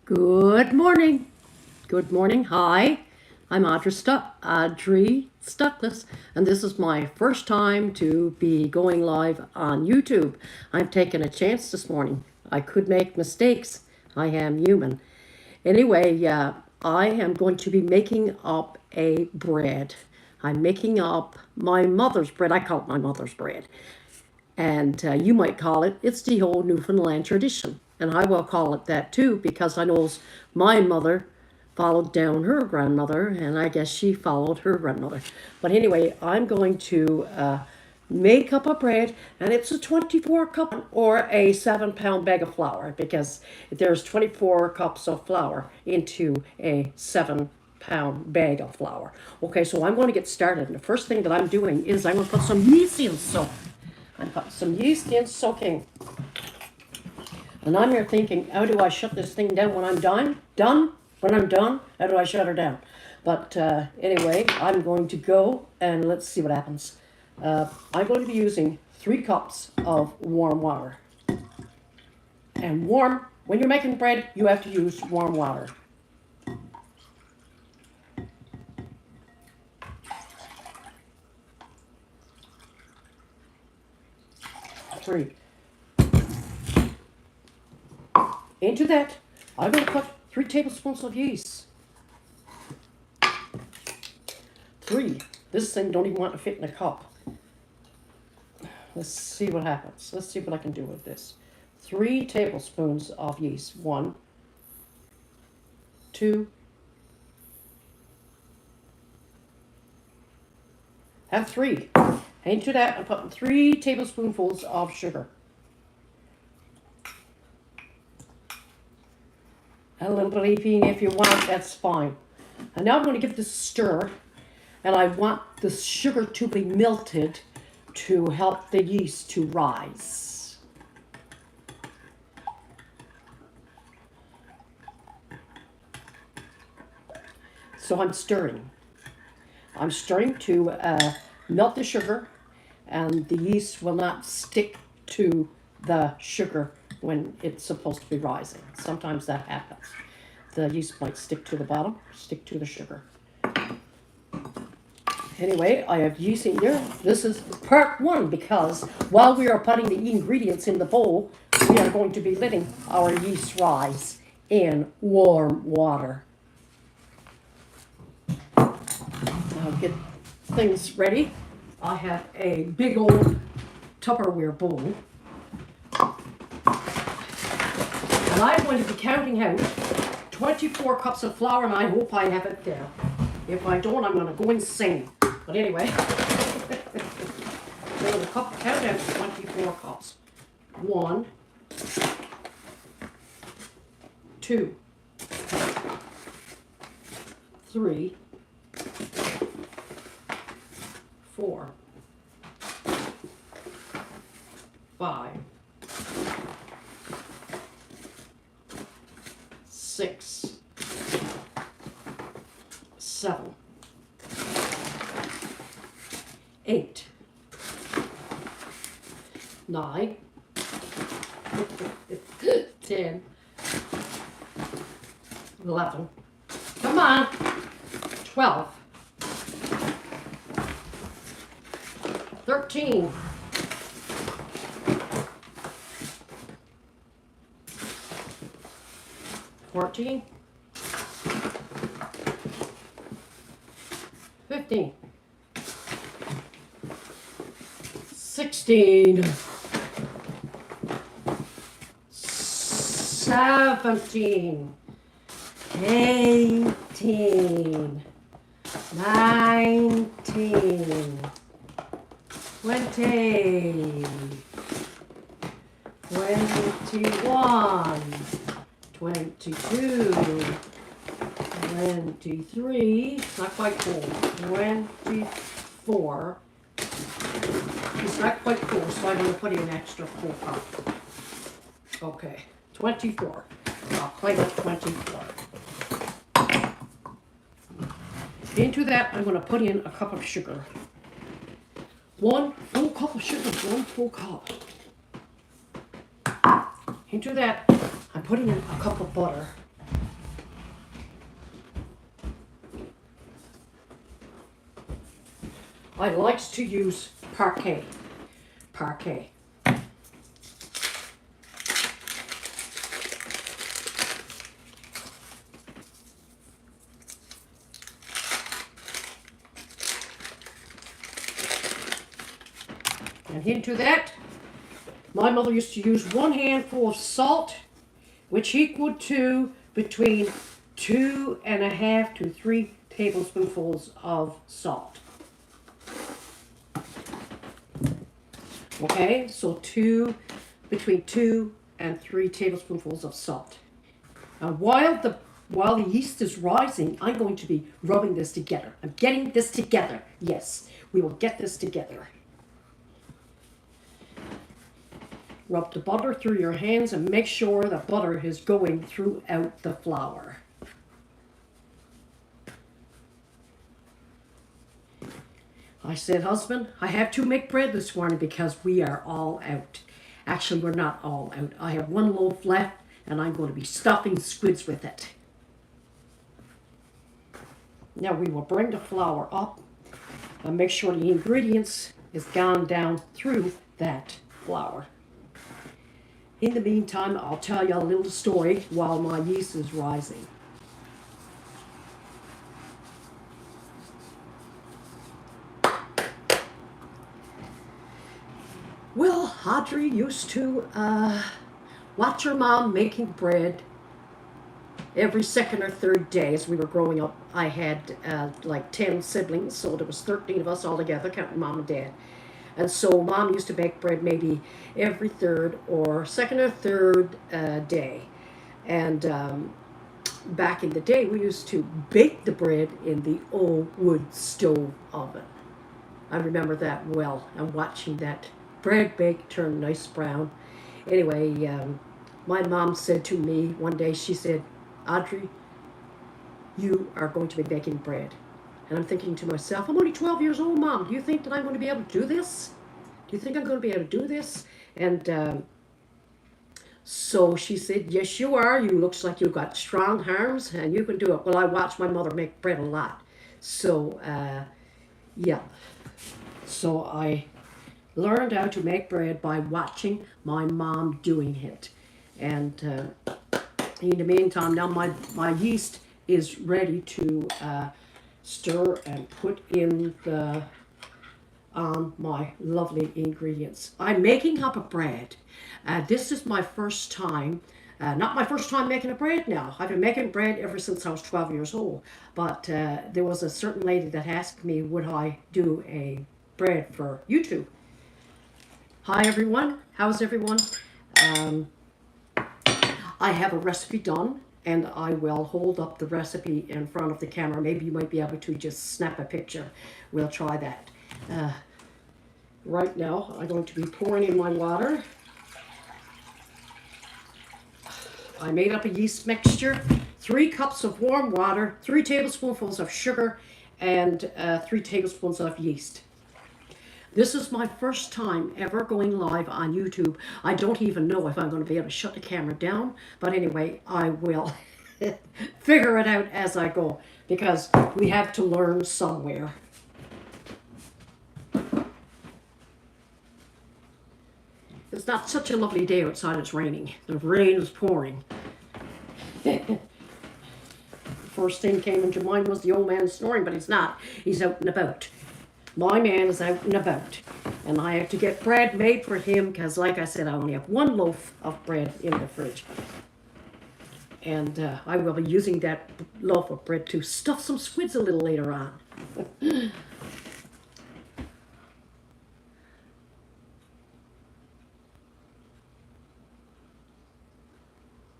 Good morning. Good morning. Hi, I'm Audrey Stuckless, and this is my first time to be going live on YouTube. I'm taking a chance this morning. I could make mistakes. I am human. Anyway, I am going to be making up a bread. I'm making up my mother's bread. I call it my mother's bread. And you might call it's the old Newfoundland tradition. And I will call it that too because I know my mother followed down her grandmother, and I guess she followed her grandmother. But anyway, I'm going to make up a bread, and it's a 24 cup or a 7 pound bag of flour because there's 24 cups of flour into a 7 pound bag of flour. Okay, so I'm going to get started. And the first thing that I'm doing is I'm going to put some yeast in soak. I put some yeast in soaking. And I'm here thinking, how do I shut this thing down when I'm done? When I'm done, how do I shut her down? But anyway, I'm going to go and let's see what happens. I'm going to be using 3 cups of warm water. And when you're making bread, you have to use warm water. Three. Into that, I'm going to put 3 tablespoons of yeast. 3. This thing don't even want to fit in a cup. Let's see what happens. Let's see what I can do with this. 3 tablespoons of yeast. 1, 2, and 3. Into that, I'm putting 3 tablespoonfuls of sugar. A little bit of heaping if you want, that's fine. And now I'm going to give this a stir, and I want the sugar to be melted to help the yeast to rise. So I'm stirring. I'm stirring to melt the sugar, and the yeast will not stick to the sugar when it's supposed to be rising. Sometimes that happens. The yeast might stick to the bottom, stick to the sugar. Anyway, I have yeast in here. This is part 1 because while we are putting the ingredients in the bowl, we are going to be letting our yeast rise in warm water. I'll get things ready. I have a big old Tupperware bowl. And I'm going to be counting out 24 cups of flour, and I hope I have it there. If I don't, I'm going to go insane. But anyway, I'm going to count out 24 cups. 1, 2, 3, 4, 5, 6, 7, 8, 9, 10, 11, come on, 12, 13, 14, 15, 16, 17, 18, 19, 20, 21, 22, 23, not quite full, 24, it's not quite full, so I'm going to put in an extra full cup. Okay, 24, I'll play with 24. Into that, I'm going to put in a cup of sugar. 1 full cup of sugar, 1 full cup. Into that, I'm putting in a cup of butter. I likes to use parquet. Parquet. And into that, my mother used to use 1 handful of salt, which equaled to between 2.5 to 3 tablespoonfuls of salt. Okay, so between 2 and 3 tablespoonfuls of salt. Now, while the yeast is rising, I'm going to be rubbing this together. I'm getting this together. Yes, we will get this together. Rub the butter through your hands and make sure the butter is going throughout the flour. I said, husband, I have to make bread this morning because we are all out. Actually, we're not all out. I have 1 loaf left and I'm going to be stuffing squids with it. Now we will bring the flour up and make sure the ingredients is gone down through that flour. In the meantime, I'll tell you a little story while my yeast is rising. Well, Audrey used to watch her mom making bread every second or third day as we were growing up. I had like 10 siblings, so there was 13 of us all together, counting mom and dad. And so mom used to bake bread maybe every third or second or third day. And back in the day, we used to bake the bread in the old wood stove oven. I remember that well, and watching that bread bake turn nice brown. Anyway, my mom said to me one day, she said, Audrey, you are going to be baking bread. And I'm thinking to myself, I'm only 12 years old, Mom. Do you think that I'm going to be able to do this? Do you think I'm going to be able to do this? And so she said, yes, you are. You looks like you've got strong arms and you can do it. Well, I watched my mother make bread a lot. So, yeah. So I learned how to make bread by watching my mom doing it. And in the meantime, now my yeast is ready to stir and put in my lovely ingredients. I'm making up a bread. This is my first time, not my first time making a bread now. I've been making bread ever since I was 12 years old. But there was a certain lady that asked me, would I do a bread for YouTube? Hi everyone, how's everyone? I have a recipe done, and I will hold up the recipe in front of the camera. Maybe you might be able to just snap a picture. We'll try that. Right now, I'm going to be pouring in my water. I made up a yeast mixture, 3 cups of warm water, 3 tablespoonfuls of sugar, and 3 tablespoons of yeast. This is my first time ever going live on YouTube. I don't even know if I'm going to be able to shut the camera down, but anyway, I will figure it out as I go, because we have to learn somewhere. It's not such a lovely day outside, it's raining. The rain is pouring. First thing came into mind was the old man snoring, but he's not. He's out and about. My man is out and about. And I have to get bread made for him because, like I said, I only have 1 loaf of bread in the fridge. And I will be using that loaf of bread to stuff some squids a little later on.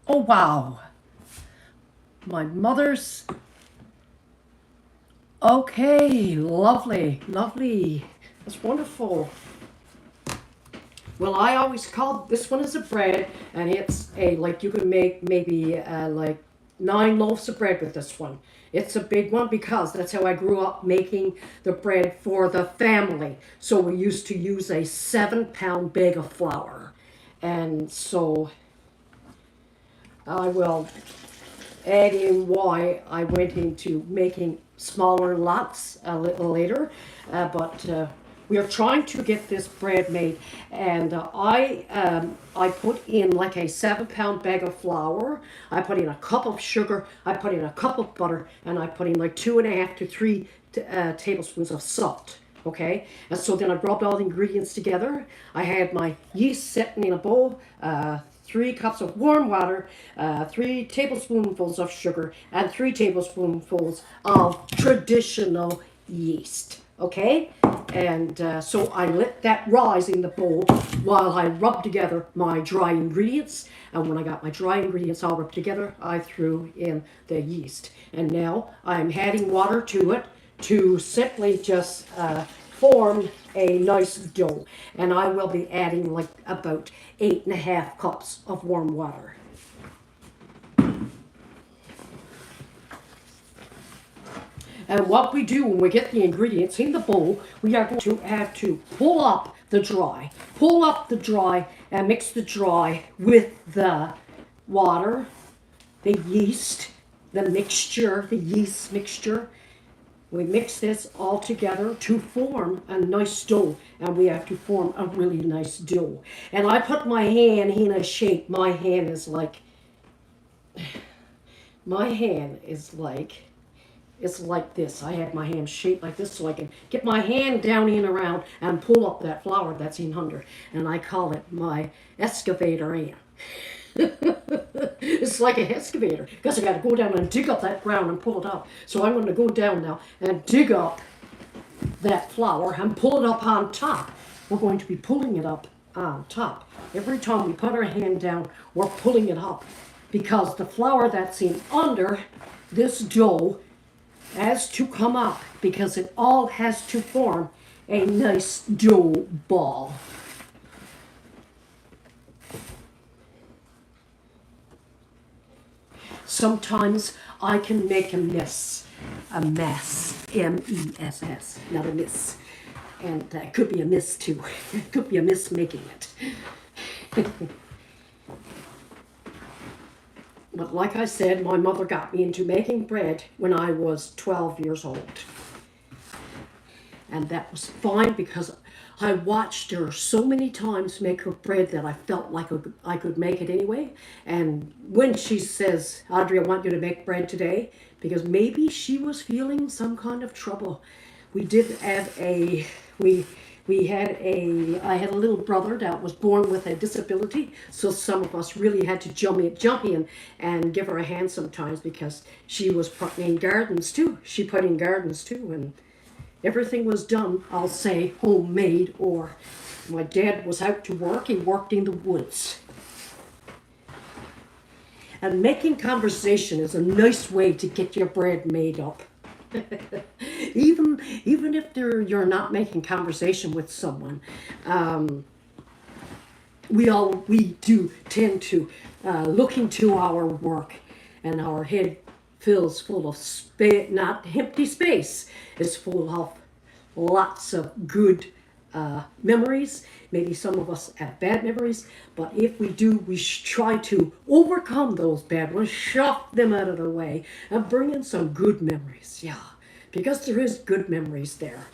Oh, wow. My mother's... Okay, lovely, lovely. That's wonderful. Well, I always call this one as a bread, and it's like you can make maybe like 9 loaves of bread with this one. It's a big one because that's how I grew up making the bread for the family. So we used to use a 7-pound bag of flour. And so I will add in why I went into making smaller lots a little later, but we are trying to get this bread made, and I put in like a 7 pound bag of flour. I put in a cup of sugar. I put in a cup of butter, and I put in like 2.5 to 3 tablespoons of salt. Okay, and so then I rubbed all the ingredients together. I had my yeast sitting in a bowl. 3 cups of warm water, 3 tablespoonfuls of sugar, and 3 tablespoonfuls of traditional yeast. Okay? And so I let that rise in the bowl while I rubbed together my dry ingredients. And when I got my dry ingredients all rubbed together, I threw in the yeast. And now I'm adding water to it to simply just form a nice dough. And I will be adding like about 8.5 cups of warm water. And what we do when we get the ingredients in the bowl, we are going to have to pull up the dry. Pull up the dry and mix the dry with the water, the yeast, the mixture, the yeast mixture. We mix this all together to form a nice dough, and we have to form a really nice dough. And I put my hand in a shape. My hand is like, it's like this. I have my hand shaped like this so I can get my hand down in around and pull up that flour that's in under. And I call it my excavator hand. It's like an excavator because I got to go down and dig up that ground and pull it up. So I'm going to go down now and dig up that flour and pull it up on top. We're going to be pulling it up on top. Every time we put our hand down, we're pulling it up because the flour that's in under this dough has to come up because it all has to form a nice dough ball. Sometimes I can make a mess, M-E-S-S, not a miss. And it could be a miss too. It could be a miss making it. But like I said, my mother got me into making bread when I was 12 years old. And that was fine because I watched her so many times make her bread that I felt like I could make it anyway. And when she says, Audrey, I want you to make bread today, because maybe she was feeling some kind of trouble. We did have I had a little brother that was born with a disability, so some of us really had to jump in and give her a hand sometimes because she was putting in gardens too. She put in gardens too, and everything was done, I'll say, homemade, or my dad was out to work, he worked in the woods. And making conversation is a nice way to get your bread made up. even if you're not making conversation with someone, we do tend to look into our work, and our head fills full of space, not empty space. It's full of lots of good memories. Maybe some of us have bad memories, but if we do, we try to overcome those bad ones, shove them out of the way, and bring in some good memories. Yeah, because there is good memories there.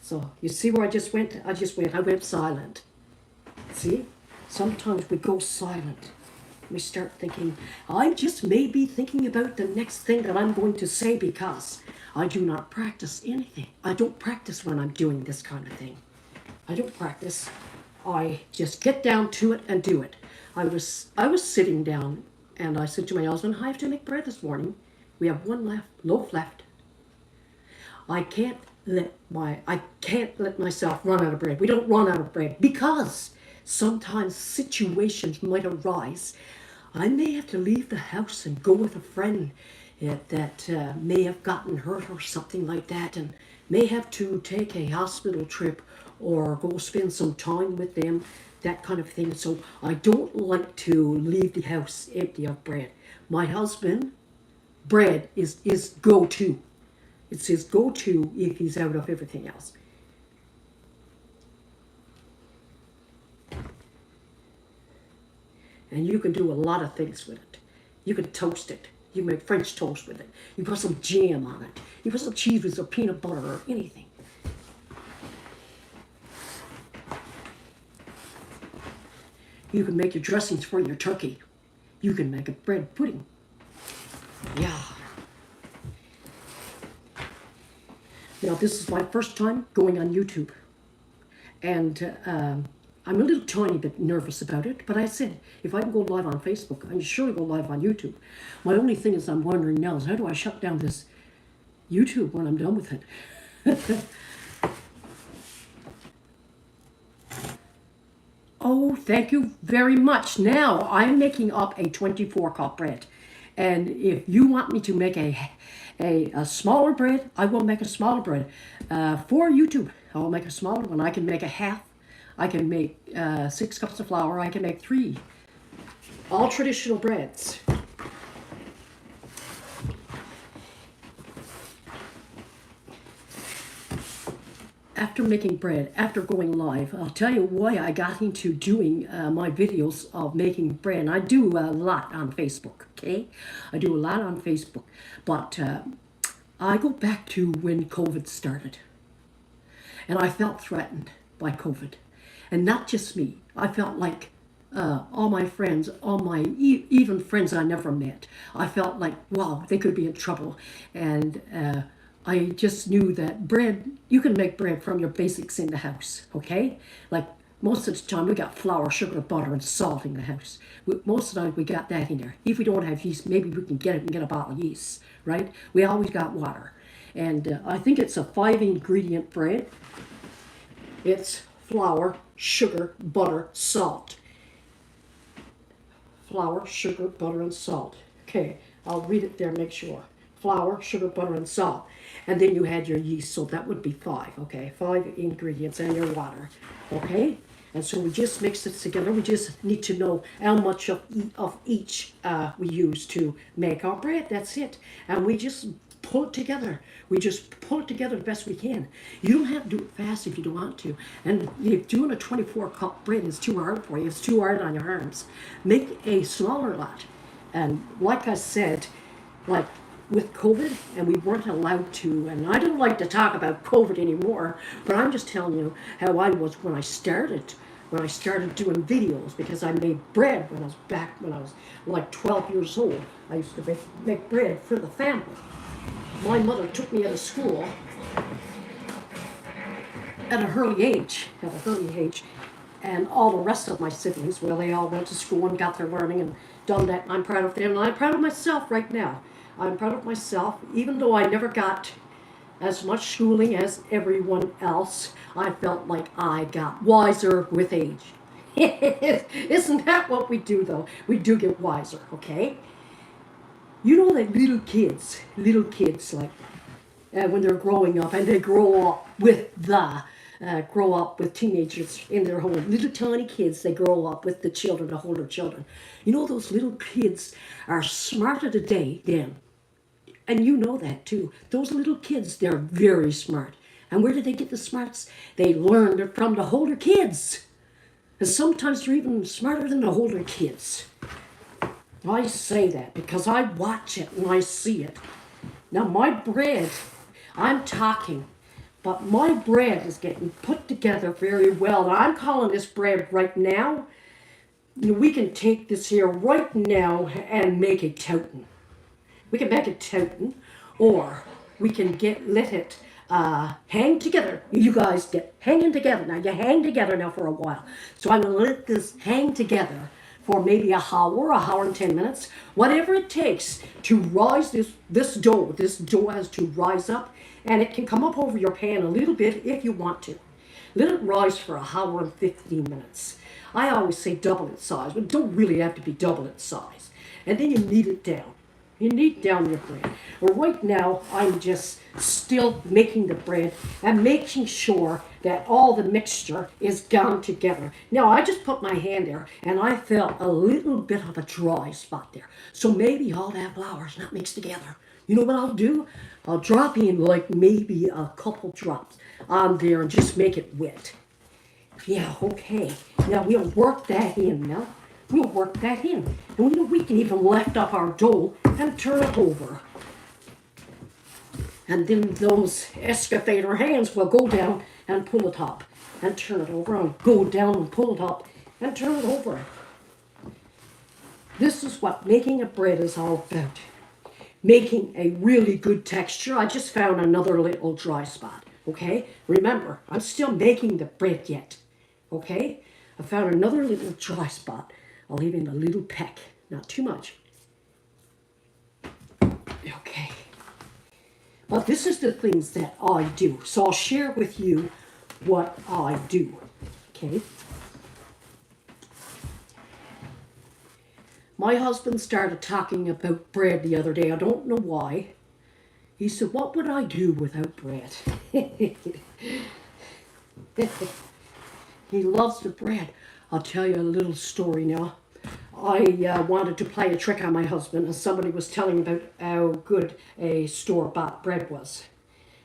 So you see where I just went? I went silent. See? Sometimes we go silent. We start thinking, I just may be thinking about the next thing that I'm going to say because I do not practice anything. I don't practice when I'm doing this kind of thing. I don't practice. I just get down to it and do it. I was sitting down and I said to my husband, I have to make bread this morning. We have one loaf left. I can't let myself run out of bread. We don't run out of bread because sometimes situations might arise. I may have to leave the house and go with a friend that may have gotten hurt or something like that, and may have to take a hospital trip or go spend some time with them, that kind of thing. So I don't like to leave the house empty of bread. My husband, bread is his go-to. It's his go-to if he's out of everything else. And you can do a lot of things with it. You can toast it. You can make French toast with it. You put some jam on it. You put some cheese with or peanut butter or anything. You can make your dressings for your turkey. You can make a bread pudding. Yeah. Now, this is my first time going on YouTube. And I'm a little tiny bit nervous about it, but I said, if I can go live on Facebook, I can surely go live on YouTube. My only thing is I'm wondering now is how do I shut down this YouTube when I'm done with it? Oh, thank you very much. Now, I'm making up a 24-cup bread. And if you want me to make a smaller bread, I will make a smaller bread. For YouTube, I'll make a smaller one. I can make a half. I can make 6 cups of flour. I can make 3. All traditional breads. After making bread, after going live, I'll tell you why I got into doing my videos of making bread. And I do a lot on Facebook, okay? I do a lot on Facebook. But I go back to when COVID started. And I felt threatened by COVID. And not just me. I felt like all my friends, all my even friends I never met, I felt like, wow, they could be in trouble. And I just knew that bread, you can make bread from your basics in the house, okay? Like most of the time we got flour, sugar, butter, and salt in the house. Most of the time we got that in there. If we don't have yeast, maybe we can get it and get a bottle of yeast, right? We always got water. And I think it's a 5-ingredient bread. It's flour, sugar, butter, salt. Flour, sugar, butter, and salt. Okay, I'll read it there, make sure. Flour, sugar, butter, and salt. And then you had your yeast, so that would be 5, okay? 5 ingredients and your water, okay? And so we just mix it together. We just need to know how much of each we use to make our bread. That's it. And we just pull it together. We just pull it together the best we can. You don't have to do it fast if you don't want to. And if doing a 24-cup bread is too hard for you, it's too hard on your arms, make a smaller lot. And like I said, like with COVID, and we weren't allowed to, and I don't like to talk about COVID anymore, but I'm just telling you how I was when I started doing videos, because I made bread when I was like 12 years old. I used to make bread for the family. My mother took me out of school at an early age, and all the rest of my siblings, well, they all went to school and got their learning and done that. I'm proud of them, and I'm proud of myself right now. I'm proud of myself, even though I never got as much schooling as everyone else. I felt like I got wiser with age. Isn't that what we do, though? We do get wiser, okay? You know that little kids, like when they're growing up, and they grow up with teenagers in their home. Little tiny kids, they grow up with the children, the older children. You know, those little kids are smarter today than, and you know that too. Those little kids, they're very smart. And where did they get the smarts? They learned it from the older kids. And sometimes they're even smarter than the older kids. I say that because I watch it and I see it. Now my bread, I'm talking, but my bread is getting put together very well. And I'm calling this bread right now. We can take this here right now and make it totin'. We can make it totin', or we can let it hang together. You guys get hanging together. Now you hang together now for a while. So I'm going to let this hang together for maybe an hour and 10 minutes, whatever it takes to rise this dough. This dough has to rise up, and it can come up over your pan a little bit if you want to. Let it rise for an hour and 15 minutes. I always say double its size, but it don't really have to be double its size. And then you knead it down. You knead down your bread. Well, right now, I'm just still making the bread and making sure that all the mixture is gone together. Now, I just put my hand there, and I felt a little bit of a dry spot there. So maybe all that flour is not mixed together. You know what I'll do? I'll drop in like maybe a couple drops on there and just make it wet. Yeah, okay. Now, we'll work that in now. we'll work that in. And we can even lift up our dough and turn it over. And then those excavator hands will go down and pull it up and turn it over and go down and pull it up and turn it over. This is what making a bread is all about. Making a really good texture. I just found another little dry spot, okay? Remember, I'm still making the bread yet, okay? I found another little dry spot. I'll leave in a little peck, not too much. Okay. But this is the things that I do. So I'll share with you what I do, okay? My husband started talking about bread the other day. I don't know why. He said, what would I do without bread? He loves the bread. I'll tell you a little story now. I wanted to play a trick on my husband, and somebody was telling about how good a store-bought bread was.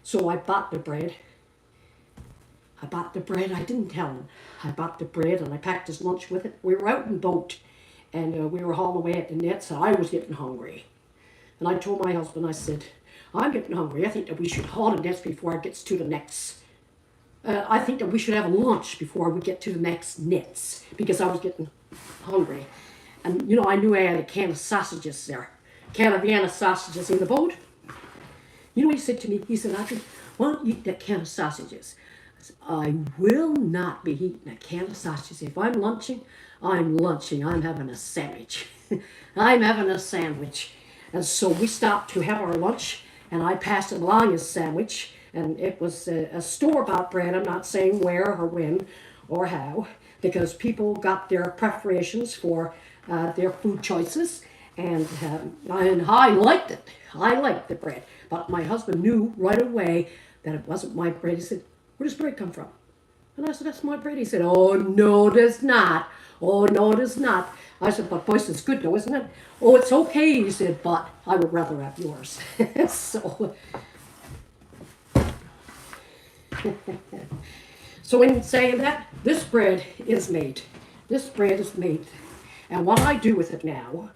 So I bought the bread. I didn't tell him. I bought the bread and I packed his lunch with it. We were out in the boat. And we were hauling away at the nets, and I was getting hungry. And I told my husband, I said, I'm getting hungry. I think that we should haul the nets before it gets to the next. I think that we should have a lunch before we get to the next nets, because I was getting hungry. And, I knew I had a can of sausages there. Can of Vienna sausages in the boat. You know what he said to me? He said, Audrey, why don't you eat that can of sausages? I said, I will not be eating a can of sausages. If I'm lunching, I'm lunching. I'm having a sandwich. I'm having a sandwich. And so we stopped to have our lunch, and I passed along his sandwich, and it was a store-bought bread. I'm not saying where or when or how, because people got their preparations for their food choices, and I liked it. I liked the bread. But my husband knew right away that it wasn't my bread. He said, where does bread come from? And I said, that's my bread. He said, oh, no, it is not. Oh, no, it is not. I said, but boys, it's good though, isn't it? Oh, it's okay, he said, but I would rather have yours. So in saying that, this bread is made. This bread is made. And what I do with it now,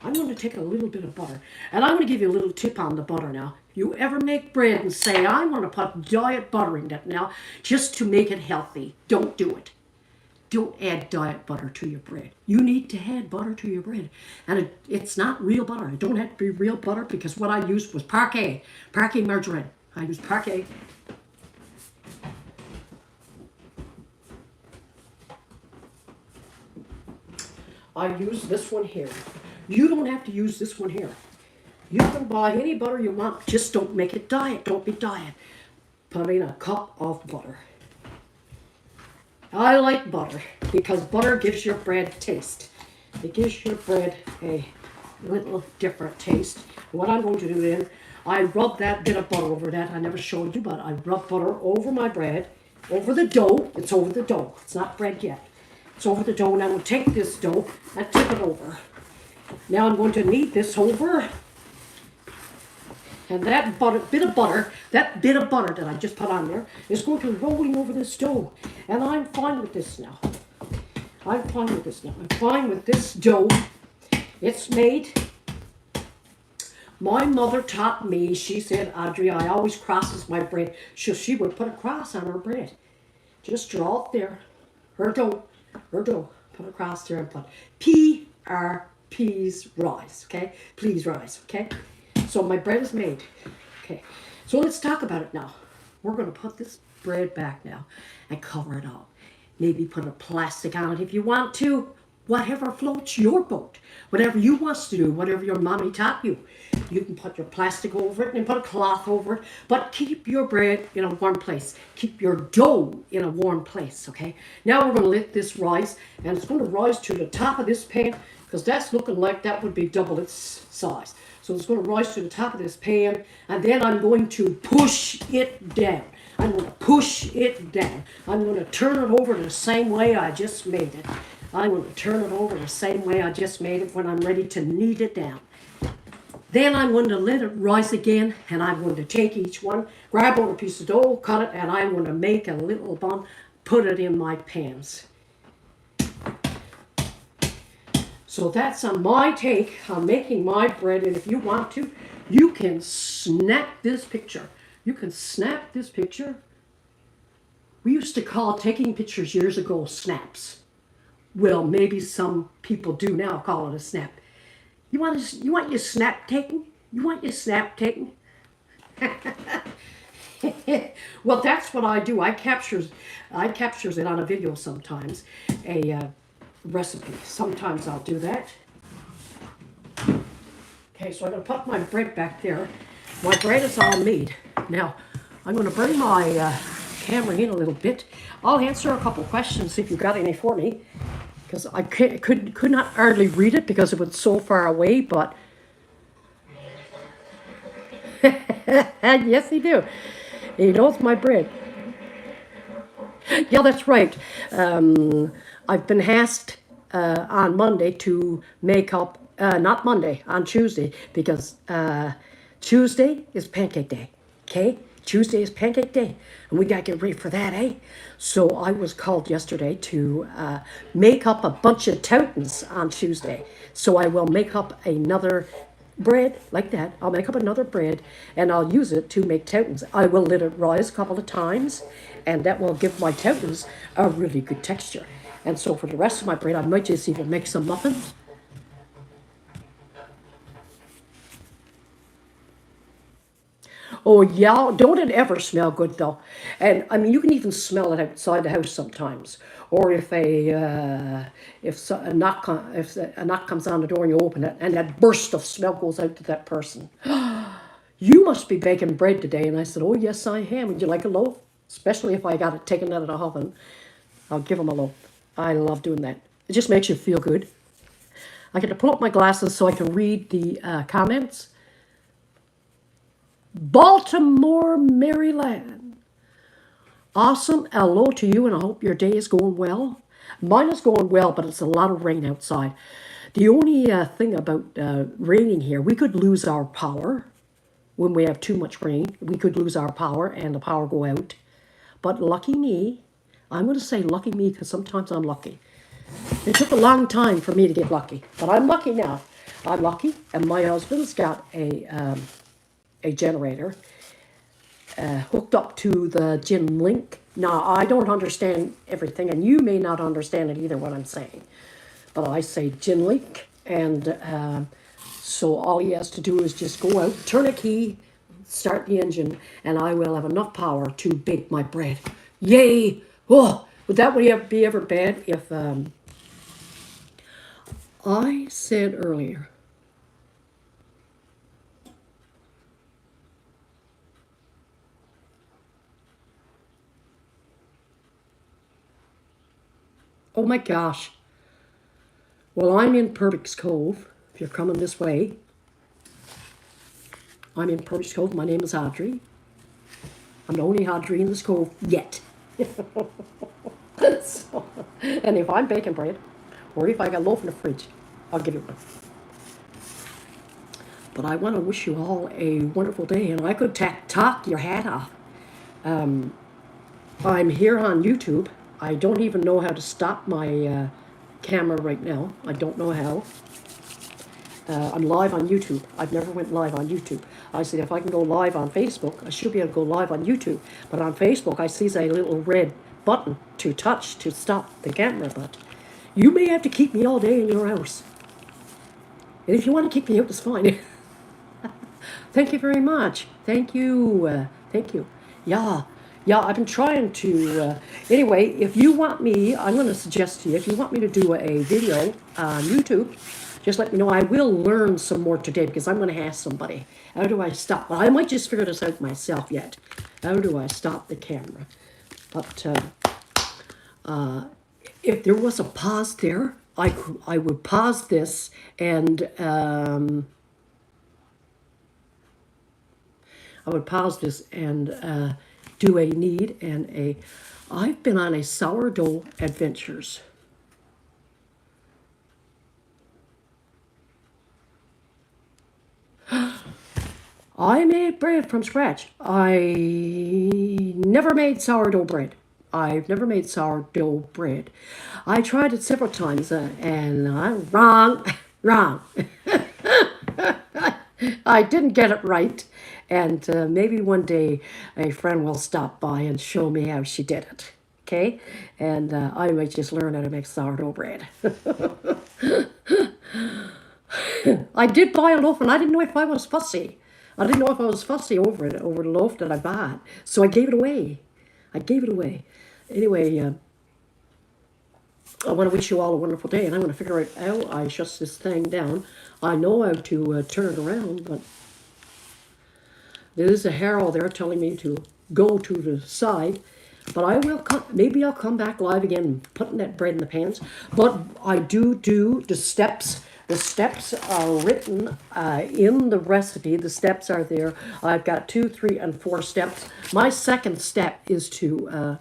I'm going to take a little bit of butter. And I'm going to give you a little tip on the butter now. You ever make bread and say, I want to put diet butter in it now just to make it healthy. Don't do it. Don't add diet butter to your bread. You need to add butter to your bread. And it's not real butter. It don't have to be real butter, because what I used was Parquet margarine. I used Parquet. I use this one here. You don't have to use this one here. You can buy any butter you want. Just don't make it diet. Don't be diet. Put in a cup of butter. I like butter because butter gives your bread taste. It gives your bread a little different taste. What I'm going to do then, I rub that bit of butter over that. I never showed you, but I rub butter over my bread, over the dough. It's over the dough. It's not bread yet. It's over the dough, and I'm going to take this dough and tip it over. Now I'm going to knead this over. And that bit of butter that I just put on there is going to rolling over this dough. And I'm fine with this now. I'm fine with this dough. It's made. My mother taught me, she said, Audrey, I always crosses my bread. She would put a cross on her bread. Just draw it there. Her dough. Put a cross there and put P-R-P's rise, okay? Please rise, okay? So my bread is made. Okay, so let's talk about it now. We're going to put this bread back now and cover it up. Maybe put a plastic on it if you want to. Whatever floats your boat. Whatever you want to do. Whatever your mommy taught you. You can put your plastic over it and put a cloth over it. But keep your bread in a warm place. Keep your dough in a warm place, okay? Now we're going to let this rise. And it's going to rise to the top of this pan, because that's looking like that would be double its size. So it's going to rise to the top of this pan, and then I'm going to push it down. I'm going to push it down. I'm going to turn it over the same way I just made it. I'm going to turn it over the same way I just made it when I'm ready to knead it down. Then I'm going to let it rise again, and I'm going to take each one, grab on a piece of dough, cut it, and I'm going to make a little bun, put it in my pans. So that's on my take on making my bread. And if you want to, you can snap this picture. You can snap this picture. We used to call taking pictures years ago snaps. Well, maybe some people do now call it a snap. You want your snap taken? You want your snap taken? Well, that's what I do. I captures it on a video sometimes, a recipe. Sometimes I'll do that. Okay, so I'm going to put my bread back there. My bread is all made. Now, I'm going to bring my camera in a little bit. I'll answer a couple questions if you've got any for me, because I could not hardly read it because it was so far away, but yes, he do. He knows my bread. Yeah, that's right. I've been asked on Monday to make up, not Monday, on Tuesday, because Tuesday is Pancake Day, okay? Tuesday is Pancake Day, and we got to get ready for that, eh? So I was called yesterday to make up a bunch of toutons on Tuesday. So I will make up another bread like that. I'll make up another bread, and I'll use it to make toutons. I will let it rise a couple of times, and that will give my toutons a really good texture. And so for the rest of my bread, I might just even make some muffins. Oh yeah, don't it ever smell good though? And I mean, you can even smell it outside the house sometimes. Or if a knock comes on the door and you open it, and that burst of smell goes out to that person. You must be baking bread today. And I said, oh yes, I am. Would you like a loaf? Especially if I got it taken out of the oven, I'll give them a loaf. I love doing that. It just makes you feel good. I get to pull up my glasses so I can read the comments. Baltimore, Maryland. Awesome. Hello to you, and I hope your day is going well. Mine is going well, but it's a lot of rain outside. The only thing about raining here, we could lose our power when we have too much rain. We could lose our power and the power go out. But lucky me, I'm going to say lucky me because sometimes I'm lucky. It took a long time for me to get lucky, but I'm lucky now. I'm lucky, and my husband's got a generator hooked up to the gym link. Now, I don't understand everything, and you may not understand it either, what I'm saying. But I say gym link, and so all he has to do is just go out, turn a key, start the engine, and I will have enough power to bake my bread. Yay! Oh, would that be ever bad if I said earlier, oh my gosh. Well, I'm in Perdix Cove. If you're coming this way, I'm in Perdix Cove. My name is Audrey. I'm the only Audrey in this cove yet. So, and if I'm baking bread, or if I got a loaf in the fridge, I'll give you one. But I want to wish you all a wonderful day, and I could talk your hat off. I'm here on YouTube. I don't even know how to stop my camera right now. I don't know how. I'm live on YouTube. I've never went live on YouTube. I said if I can go live on Facebook, I should be able to go live on YouTube. But on Facebook, I see a little red button to touch to stop the camera. But you may have to keep me all day in your house. And if you want to keep me out, it's fine. Thank you very much. Thank you. Thank you. Yeah. Yeah, I've been trying to, anyway, if you want me, I'm going to suggest to you, if you want me to do a video on YouTube, just let me know. I will learn some more today because I'm going to ask somebody, how do I stop? Well, I might just figure this out myself yet. How do I stop the camera? But if there was a pause there, I would pause this and do a knead and a. I've been on a sourdough adventures. I made bread from scratch. I never made sourdough bread. I've never made sourdough bread. I tried it several times and I'm wrong, wrong. I didn't get it right. And maybe one day a friend will stop by and show me how she did it. Okay? And I might just learn how to make sourdough bread. I did buy a loaf and I didn't know if I was fussy. I didn't know if I was fussy over it, over the loaf that I bought. So I gave it away. I gave it away. Anyway, I want to wish you all a wonderful day, and I'm going to figure out how I shut this thing down. I know how to turn it around, but there's a arrow there telling me to go to the side. But I will come, maybe I'll come back live again, putting that bread in the pans. But I do the steps. The steps are written in the recipe. The steps are there. I've got 2, 3, and 4 steps. My second step is to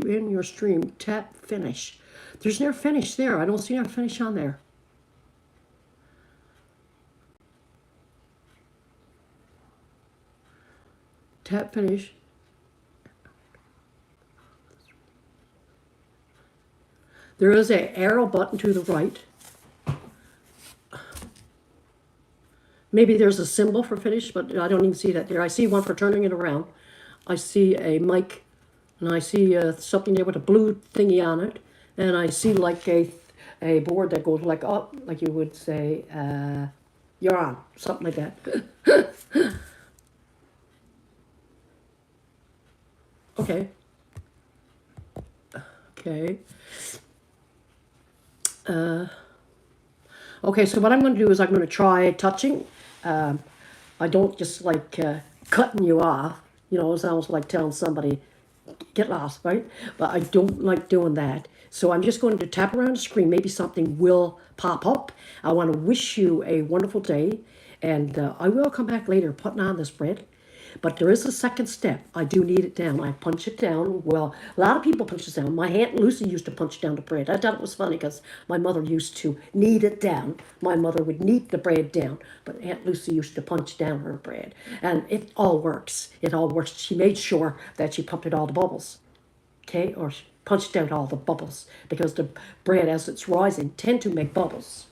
end your stream, tap finish. There's no finish there. I don't see no finish on there. Tap finish. There is an arrow button to the right. Maybe there's a symbol for finish, but I don't even see that there. I see one for turning it around. I see a mic. And I see something there with a blue thingy on it. And I see like a board that goes like up, like you would say, you're on, something like that. Okay. Okay. Okay, so what I'm going to do is I'm going to try touching. I don't just like cutting you off. You know, it sounds like telling somebody, get lost, right? But I don't like doing that. So I'm just going to tap around the screen. Maybe something will pop up. I want to wish you a wonderful day. And I will come back later putting on this bread. But there is a second step. I do knead it down. I punch it down. Well, a lot of people punch it down. My Aunt Lucy used to punch down the bread. I thought it was funny because my mother used to knead it down. My mother would knead the bread down. But Aunt Lucy used to punch down her bread. And it all works. It all works. She made sure that she pumped out all the bubbles. Okay? Or she punched out all the bubbles. Because the bread, as it's rising, tend to make bubbles.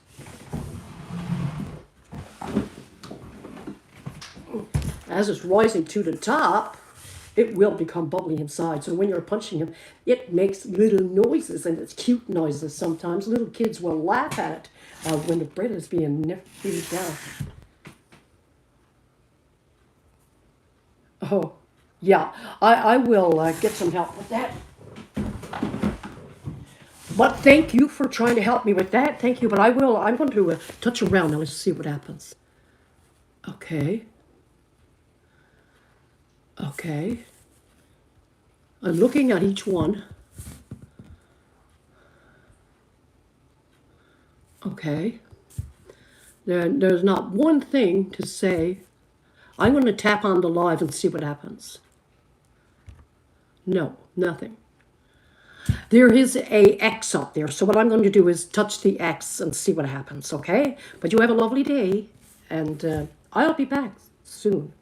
As it's rising to the top, it will become bubbly inside. So when you're punching him, it makes little noises, and it's cute noises sometimes. Little kids will laugh at it when the bread is being kneaded down. Oh, yeah, I will get some help with that. But thank you for trying to help me with that. Thank you, but I'm going to touch around now. Let's see what happens. Okay. Okay. I'm looking at each one. Okay. There's not one thing to say. I'm going to tap on the live and see what happens. No, nothing. There is a X up there. So what I'm going to do is touch the X and see what happens, okay? But you have a lovely day, and I'll be back soon.